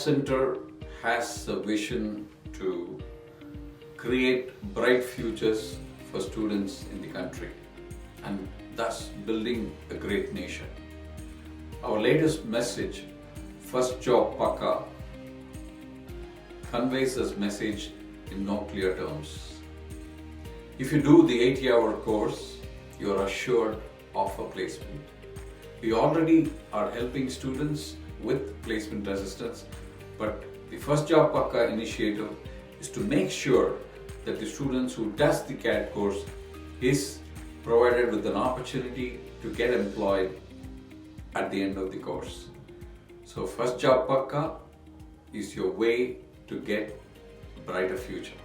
Center has a vision to create bright futures for students in the country and thus building a great nation. Our latest message, First Job Pakka, conveys this message in no clear terms. If you do the 80-hour course, you are assured of a placement. We already are helping students with placement assistance, but the First Job Pakka initiative is to make sure that the students who does the CADD course is provided with an opportunity to get employed at the end of the course. So First Job Pakka is your way to get a brighter future.